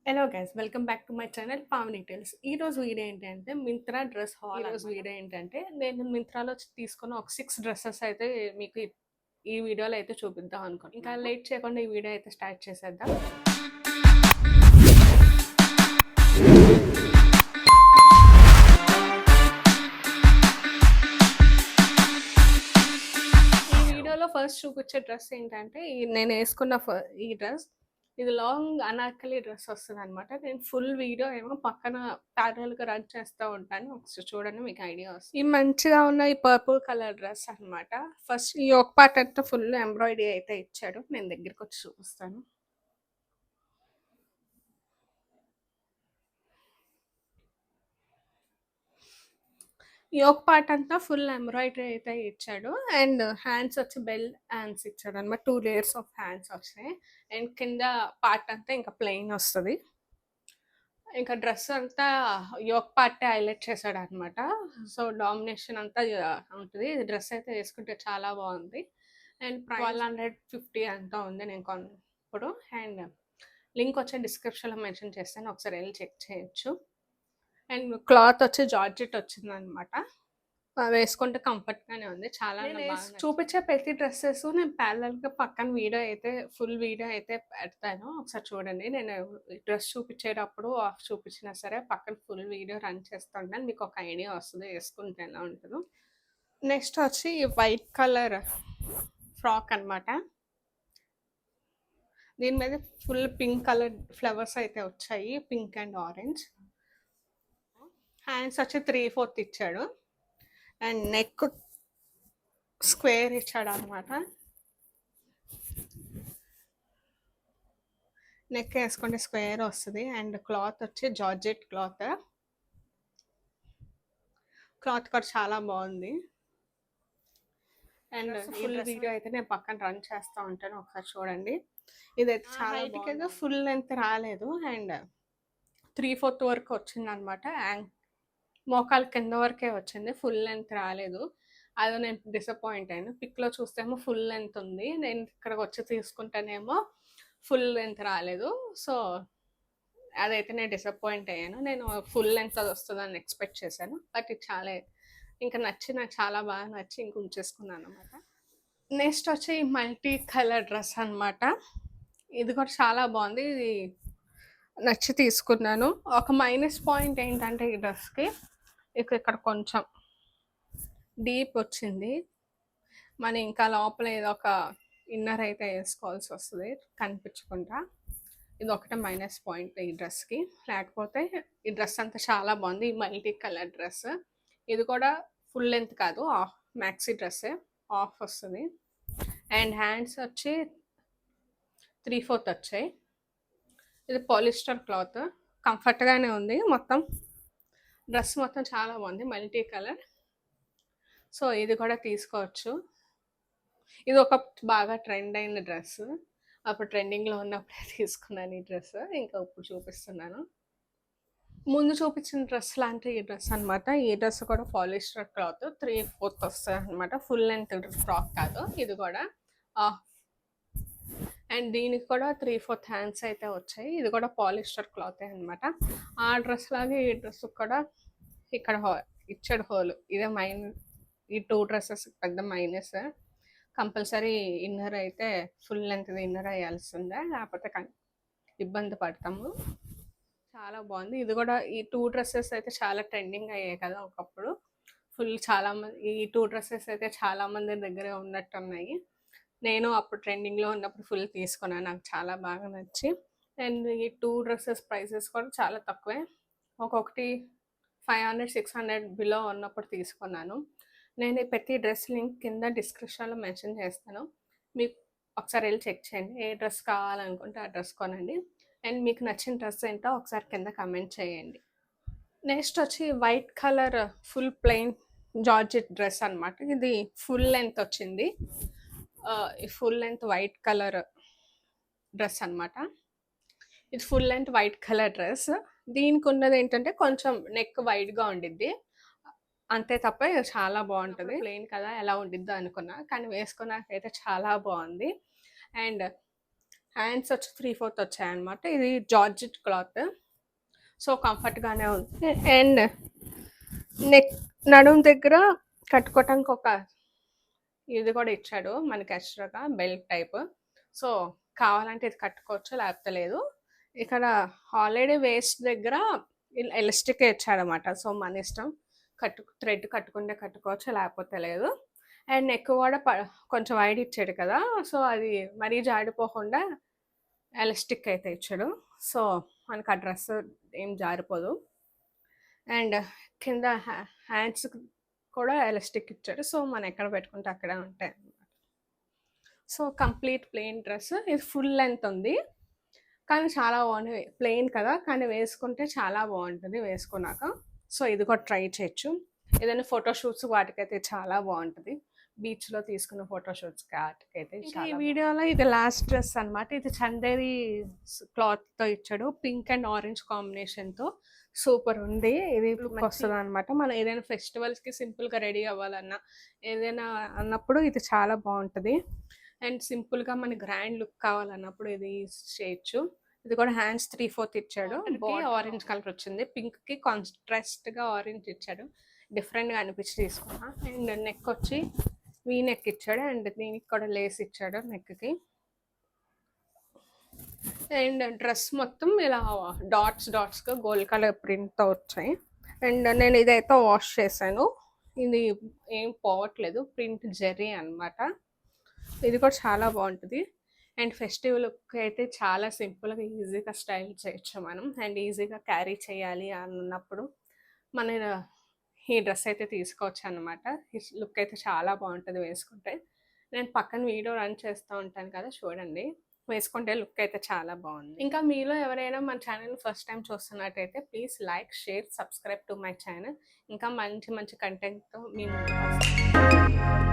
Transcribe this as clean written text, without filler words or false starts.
Hello guys, welcome back to my channel Pavani tells. ఈ రోజు video ఏంటంటే మింత్రా డ్రెస్ హాల్. ఈ రోజు వీడియో ఏంటంటే నేను మింత్రాలో తీసుకున్న ఒక 6 డ్రెస్సెస్ అయితే మీకు ఈ వీడియోలో అయితే చూపిద్దాం అనుకోండి. ఇంకా లేట్ చేయకుండా ఈ వీడియో అయితే స్టార్ట్ చేసేద్దాం. ఈ వీడియోలో ఫస్ట్ చూపించే డ్రెస్ ఏంటంటే నేను వేసుకున్న ఈ డ్రెస్. ఇది లాంగ్ అనార్కలి డ్రెస్ వస్తుంది అనమాట. నేను ఫుల్ వీడియో ఏమో పక్కన ప్యారల్గా రన్ చేస్తూ ఉంటాను. ఒకసారి చూడండి, మీకు ఐడియా వస్తుంది. ఈ మంచిగా ఉన్న ఈ పర్పుల్ కలర్ డ్రెస్ అనమాట. ఫస్ట్ ఈ ఒక పార్ట్ అంతా ఫుల్ ఎంబ్రాయిడరీ అయితే ఇచ్చాడు. నేను దగ్గరికి వచ్చి చూపిస్తాను. ఈ ఒక పార్ట్ అంతా ఫుల్ ఎంబ్రాయిడరీ అయితే ఇచ్చాడు. అండ్ హ్యాండ్స్ వచ్చి బెల్ హ్యాండ్స్ ఇచ్చాడు అనమాట. 2 లేయర్స్ ఆఫ్ హ్యాండ్స్ వచ్చాయి. అండ్ కింద పార్ట్ అంతా ఇంకా ప్లెయిన్ వస్తుంది. ఇంకా డ్రెస్ అంతా యోక్ పార్టే హైలైట్ చేశాడు అనమాట. సో డామినేషన్ అంతా ఉంటుంది. డ్రెస్ అయితే వేసుకుంటే చాలా బాగుంది. అండ్ 1250 అంతా ఉంది నేను కొన్నప్పుడు. అండ్ లింక్ వచ్చి డిస్క్రిప్షన్లో మెన్షన్ చేస్తాను, ఒకసారి వెళ్ళి చెక్ చేయొచ్చు. అండ్ క్లాత్ వచ్చి జార్జెట్ వచ్చిందనమాట. వేసుకుంటే కంఫర్ట్గానే ఉంది. చాలా చూపించే ప్రతి డ్రెస్సెస్ నేను ప్యారలల్గా పక్కన వీడియో అయితే ఫుల్ వీడియో అయితే పెడతాను, ఒకసారి చూడండి. నేను డ్రెస్ చూపించేటప్పుడు ఆఫ్ చూపించినా సరే పక్కన ఫుల్ వీడియో రన్ చేస్తుంటాను, మీకు ఒక ఐడియా వస్తుంది వేసుకుంటే ఎలా ఉంటుందో. నెక్స్ట్ వచ్చి వైట్ కలర్ ఫ్రాక్ అనమాట. దీని మీద ఫుల్ పింక్ కలర్ ఫ్లవర్స్ అయితే వచ్చాయి, పింక్ అండ్ ఆరెంజ్. హ్యాండ్స్ వచ్చి 3/4 ఇచ్చాడు. అండ్ నెక్ స్క్వేర్ ఇచ్చాడు అనమాట. నెక్ వేసుకుంటే స్క్వేర్ వస్తుంది. అండ్ క్లాత్ వచ్చి జార్జెట్ క్లాత్. క్లాత్ కూడా చాలా బాగుంది. అండ్ ఫుల్ వీడియో అయితే నేను పక్కన రన్ చేస్తూ ఉంటాను, ఒకసారి చూడండి. ఇదైతే చాలా హైట్గా ఫుల్ లెంత్ రాలేదు. అండ్ 3/4 వరకు వచ్చింది అనమాట. మోకాలు కింద వరకే వచ్చింది, ఫుల్ లెంత్ రాలేదు. అదో నేను డిసప్పాయింట్ అయ్యాను. పిక్లో చూస్తేమో ఫుల్ లెంత్ ఉంది, నేను ఇక్కడికి వచ్చి తీసుకుంటేనేమో ఫుల్ లెంత్ రాలేదు. సో అదైతే నేను డిసప్పాయింట్ అయ్యాను. నేను ఫుల్ లెంత్ అది వస్తుందని ఎక్స్పెక్ట్ చేశాను. బట్ ఇది చాలా ఇంకా నాకు చాలా బాగా నచ్చి ఇంక ఉంచేసుకున్నాను అనమాట. నెక్స్ట్ వచ్చి మల్టీ కలర్ డ్రెస్ అనమాట. ఇది కూడా చాలా బాగుంది, ఇది నచ్చి తీసుకున్నాను. ఒక మైనస్ పాయింట్ ఏంటంటే ఈ డ్రెస్కి ఇక్కడ కొంచెం డీప్ వచ్చింది. మనం ఇంకా లోపల ఏదో ఒక ఇన్నర్ అయితే వేసుకోవాల్సి వస్తుంది కనిపించకుండా. ఇది ఒకటే మైనస్ పాయింట్ ఈ డ్రెస్కి. లేకపోతే ఈ డ్రెస్ అంతా చాలా బాగుంది. ఈ మల్టీ కలర్ డ్రెస్. ఇది కూడా ఫుల్ లెంత్ కాదు, మ్యాక్సీ డ్రెస్సే, ఆఫ్ వస్తుంది. అండ్ హ్యాండ్స్ వచ్చి 3/4 వచ్చాయి. ఇది పాలిస్టర్ క్లాత్, కంఫర్ట్గానే ఉంది. మొత్తం డ్రెస్ మొత్తం చాలా బాగుంది, మల్టీ కలర్. సో ఇది కూడా తీసుకోవచ్చు. ఇది ఒక బాగా ట్రెండ్ అయిన డ్రెస్. అప్పుడు ట్రెండింగ్లో ఉన్నప్పుడే తీసుకున్నాను ఈ డ్రెస్. ఇంకా ఇప్పుడు చూపిస్తున్నాను. ముందు చూపించిన డ్రెస్ లాంటి ఈ డ్రెస్ అనమాట. ఈ డ్రెస్ కూడా పాలిస్టర్ క్లాత్ 3/4 వస్తుంది అనమాట. ఫుల్ లెంత్ ఫ్రాక్ కాదు ఇది కూడా. అండ్ దీనికి కూడా 3/4 హ్యాండ్స్ అయితే వచ్చాయి. ఇది కూడా పాలిస్టర్ క్లాతే అనమాట. ఆ డ్రెస్ లాగే ఈ డ్రెస్ కూడా ఇక్కడ ఇచ్చాడు హోల్. ఇదే ఈ 2 డ్రెస్సెస్ పెద్ద మైనస్. కంపల్సరీ ఇన్నర్ అయితే ఫుల్ లెంత్ ఇన్నర్ వేయాల్సిందే, లేకపోతే ఇబ్బంది పడతాము. చాలా బాగుంది. ఇది కూడా ఈ 2 డ్రెస్సెస్ అయితే చాలా ట్రెండింగ్ అయ్యాయి కదా ఒకప్పుడు. చాలామంది ఈ 2 డ్రెస్సెస్ అయితే చాలామంది దగ్గర ఉన్నట్టు ఉన్నాయి. నేను అప్పుడు ట్రెండింగ్లో ఉన్నప్పుడు ఫుల్ తీసుకున్నాను, నాకు చాలా బాగా నచ్చి. అండ్ ఈ 2 డ్రెస్సెస్ ప్రైసెస్ కూడా చాలా తక్కువే. ఒక్కొక్కటి 500-600 బిలో ఉన్నప్పుడు తీసుకున్నాను. నేను ప్రతి డ్రెస్ లింక్ కింద డిస్క్రిప్షన్లో మెన్షన్ చేస్తాను, మీకు ఒకసారి వెళ్ళి చెక్ చేయండి. ఏ డ్రెస్ కావాలనుకుంటే ఆ డ్రెస్ కొనండి. అండ్ మీకు నచ్చిన డ్రెస్ ఏంటో ఒకసారి కింద కమెంట్ చేయండి. నెక్స్ట్ వచ్చి white colour full plain georgette dress అనమాట. ఇది ఫుల్ లెంత్ వచ్చింది. Full length white colour dress అనమాట. ఇది full length white colour dress. దీనికి ఉన్నది ఏంటంటే కొంచెం నెక్ వైడ్గా ఉండిద్ది అంతే తప్ప చాలా బాగుంటుంది. ప్లెయిన్ కదా ఎలా ఉండిద్దో అనుకున్నా, కానీ వేసుకున్నాకైతే చాలా బాగుంది. అండ్ హ్యాండ్స్ వచ్చి 3/4 వచ్చాయన్నమాట. ఇది జార్జెట్ క్లాత్, సో కంఫర్ట్గానే ఉంది. అండ్ నెక్ నడుము దగ్గర కట్టుకోవటానికి ఒక ఇది కూడా ఇచ్చాడు మనకి ఎక్స్ట్రాగా బెల్ట్ టైప్. సో కావాలంటే ఇది కట్టుకోవచ్చు, లేకపోతే లేదు. ఇక్కడ ఆల్రెడీ వేస్ట్ దగ్గర ఎలాస్టిక్ ఇచ్చాడనమాట. సో మన ఇష్టం, థ్రెడ్ కట్టుకుంటే కట్టుకోవచ్చు, లేకపోతే లేదు. అండ్ నెక్ కూడా కొంచెం వైడ్ ఇచ్చాడు కదా, సో అది మరీ జారిపోకుండా ఎలాస్టిక్ అయితే ఇచ్చాడు. సో మనకు ఆ డ్రెస్ ఏం జారిపోదు. అండ్ కింద హ్యాండ్స్ కూడా ఎలాస్టిక్ ఇచ్చాడు, సో మనం ఎక్కడ పెట్టుకుంటే అక్కడే ఉంటాయి అన్నమాట. So complete plain dress. ఇది ఫుల్ లెంత్ ఉంది, కానీ చాలా బాగుంది. ప్లెయిన్ కదా, కానీ వేసుకుంటే చాలా బాగుంటుంది వేసుకున్నాక. సో ఇది కూడా ట్రై చేయొచ్చు. ఏదైనా ఫోటోషూట్స్ వాటికైతే చాలా బాగుంటుంది. బీచ్లో తీసుకున్న ఫోటోషూట్స్కి వాటికైతే. ఈ వీడియోలో ఇది లాస్ట్ డ్రెస్ అనమాట. ఇది చందేరి క్లాత్తో ఇచ్చాడు, పింక్ అండ్ ఆరెంజ్ కాంబినేషన్తో. సూపర్ ఉంది. ఇది లుక్ వస్తుంది అనమాట. మనం ఏదైనా ఫెస్టివల్స్కి సింపుల్గా రెడీ అవ్వాలన్నా ఏదైనా అన్నప్పుడు ఇది చాలా బాగుంటుంది. అండ్ సింపుల్గా మనకి గ్రాండ్ లుక్ కావాలన్నప్పుడు ఇది చేయొచ్చు. ఇది కూడా హ్యాండ్స్ 3/4 ఇచ్చాడు. ఆరెంజ్ కలర్ వచ్చింది, పింక్కి కాంట్రాస్ట్గా ఆరెంజ్ ఇచ్చాడు. డిఫరెంట్గా అనిపించి తీసుకున్నా. అండ్ నెక్ వచ్చి వీ నెక్ ఇచ్చాడు, అండ్ దీనికి కూడా లేస్ ఇచ్చాడు నెక్కి. అండ్ డ్రెస్ మొత్తం ఇలా డాట్స్గా గోల్డ్ కలర్ ప్రింట్తో వచ్చాయి. అండ్ నేను ఇదైతే వాష్ చేశాను, ఇది ఏం పోవట్లేదు, ప్రింట్ జెర్రీ అనమాట. ఇది కూడా చాలా బాగుంటుంది. అండ్ ఫెస్టివల్ లుక్ అయితే చాలా సింపుల్గా ఈజీగా స్టైల్ చేయొచ్చు మనం. అండ్ ఈజీగా క్యారీ చేయాలి అన్నప్పుడు మన ఈ డ్రెస్ అయితే తీసుకోవచ్చు అనమాట. ఈ లుక్ అయితే చాలా బాగుంటుంది వేసుకుంటే. నేను పక్కన వీడియో రన్ చేస్తూ ఉంటాను కదా, చూడండి. వేసుకుంటే లుక్ అయితే చాలా బాగుంది. ఇంకా మీలో ఎవరైనా మన ఛానల్ ఫస్ట్ టైం చూస్తున్నట్టయితే please like, share, subscribe to my channel. ఇంకా మంచి మంచి కంటెంట్తో మీ ముందుకు వస్తాను.